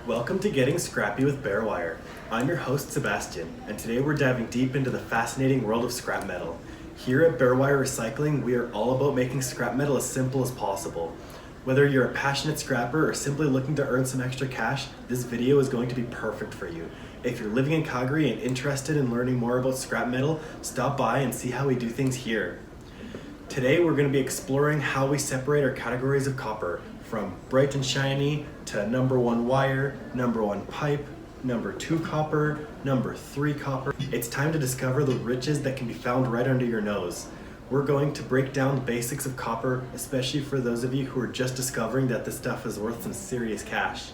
Welcome to Getting Scrappy with Barewire. I'm your host Sebastian, and today we're diving deep into the fascinating world of scrap metal. Here at Barewire Recycling, we are all about making scrap metal as simple as possible. Whether you're a passionate scrapper or simply looking to earn some extra cash, this video is going to be perfect for you. If you're living in Calgary and interested in learning more about scrap metal, stop by and see how we do things here. Today we're going to be exploring how we separate our categories of copper, from bright and shiny to number 1 wire, number 1 pipe, number 2 copper, number 3 copper. It's time to discover the riches that can be found right under your nose. We're going to break down the basics of copper, especially for those of you who are just discovering that this stuff is worth some serious cash.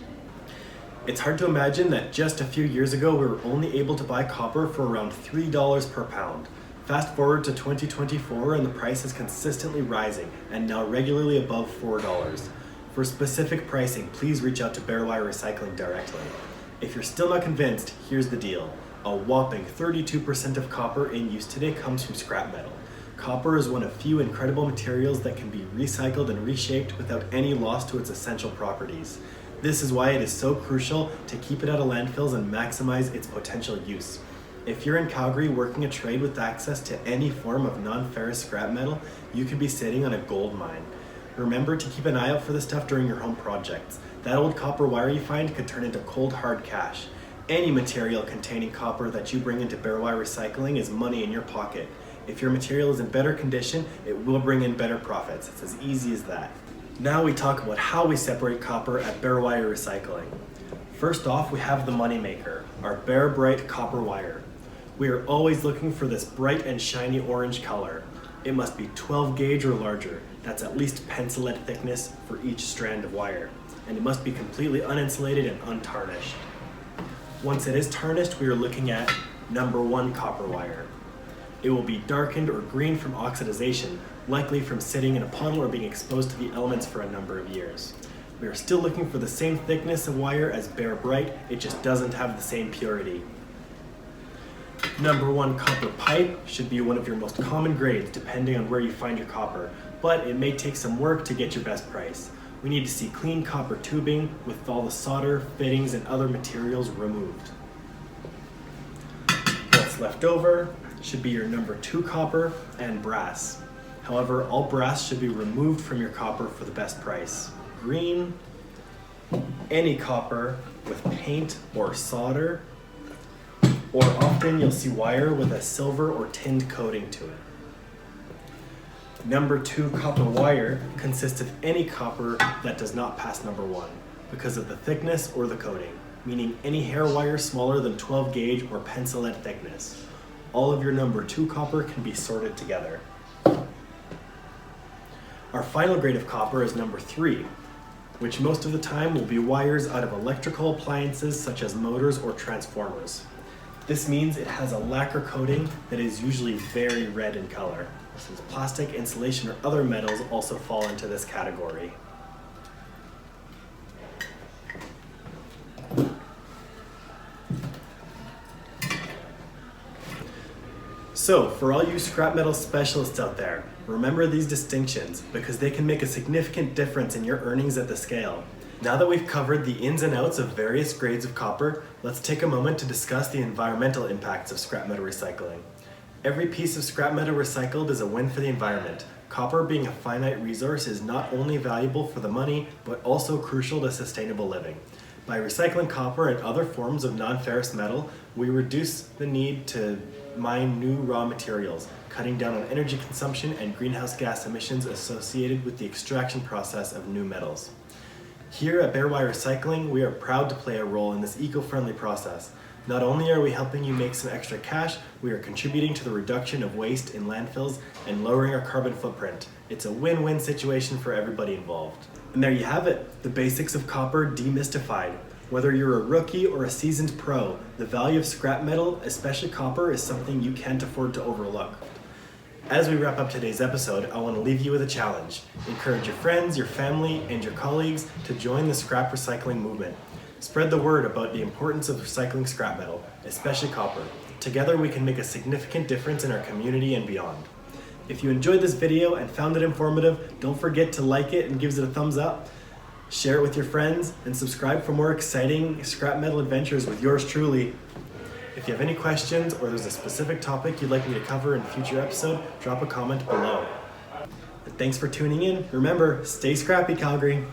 It's hard to imagine that just a few years ago we were only able to buy copper for around $3 per pound. Fast forward to 2024 and the price is consistently rising and now regularly above $4. For specific pricing, please reach out to Barewire Recycling directly. If you're still not convinced, here's the deal. A whopping 32% of copper in use today comes from scrap metal. Copper is one of few incredible materials that can be recycled and reshaped without any loss to its essential properties. This is why it is so crucial to keep it out of landfills and maximize its potential use. If you're in Calgary working a trade with access to any form of non-ferrous scrap metal, you could be sitting on a gold mine. Remember to keep an eye out for this stuff during your home projects. That old copper wire you find could turn into cold hard cash. Any material containing copper that you bring into Barewire Recycling is money in your pocket. If your material is in better condition, it will bring in better profits. It's as easy as that. Now we talk about how we separate copper at Barewire Recycling. First off, we have the moneymaker, our Bare Bright copper wire. We are always looking for this bright and shiny orange color. It must be 12 gauge or larger. That's at least pencil lead thickness for each strand of wire. And it must be completely uninsulated and untarnished. Once it is tarnished, we are looking at number 1 copper wire. It will be darkened or green from oxidization, likely from sitting in a puddle or being exposed to the elements for a number of years. We are still looking for the same thickness of wire as Bare Bright, it just doesn't have the same purity. Number 1 copper pipe should be one of your most common grades depending on where you find your copper, but it may take some work to get your best price. We need to see clean copper tubing with all the solder, fittings, and other materials removed. What's left over should be your number 2 copper and brass. However, all brass should be removed from your copper for the best price. Green, any copper with paint or solder, or often you'll see wire with a silver or tinned coating to it. Number 2 copper wire consists of any copper that does not pass number 1 because of the thickness or the coating, meaning any hair wire smaller than 12 gauge or pencil lead thickness. All of your number 2 copper can be sorted together. Our final grade of copper is number 3, which most of the time will be wires out of electrical appliances such as motors or transformers. This means it has a lacquer coating that is usually very red in color, since plastic, insulation, or other metals also fall into this category. So, for all you scrap metal specialists out there, remember these distinctions because they can make a significant difference in your earnings at the scale. Now that we've covered the ins and outs of various grades of copper, let's take a moment to discuss the environmental impacts of scrap metal recycling. Every piece of scrap metal recycled is a win for the environment. Copper, being a finite resource, is not only valuable for the money, but also crucial to sustainable living. By recycling copper and other forms of non-ferrous metal, we reduce the need to mine new raw materials, cutting down on energy consumption and greenhouse gas emissions associated with the extraction process of new metals. Here at Barewire Recycling, we are proud to play a role in this eco-friendly process. Not only are we helping you make some extra cash, we are contributing to the reduction of waste in landfills and lowering our carbon footprint. It's a win-win situation for everybody involved. And there you have it, the basics of copper demystified. Whether you're a rookie or a seasoned pro, the value of scrap metal, especially copper, is something you can't afford to overlook. As we wrap up today's episode, I want to leave you with a challenge. Encourage your friends, your family, and your colleagues to join the scrap recycling movement. Spread the word about the importance of recycling scrap metal, especially copper. Together we can make a significant difference in our community and beyond. If you enjoyed this video and found it informative, don't forget to like it and give it a thumbs up. Share it with your friends and subscribe for more exciting scrap metal adventures with yours truly. If you have any questions or there's a specific topic you'd like me to cover in a future episode, drop a comment below. And thanks for tuning in. Remember, stay scrappy, Calgary.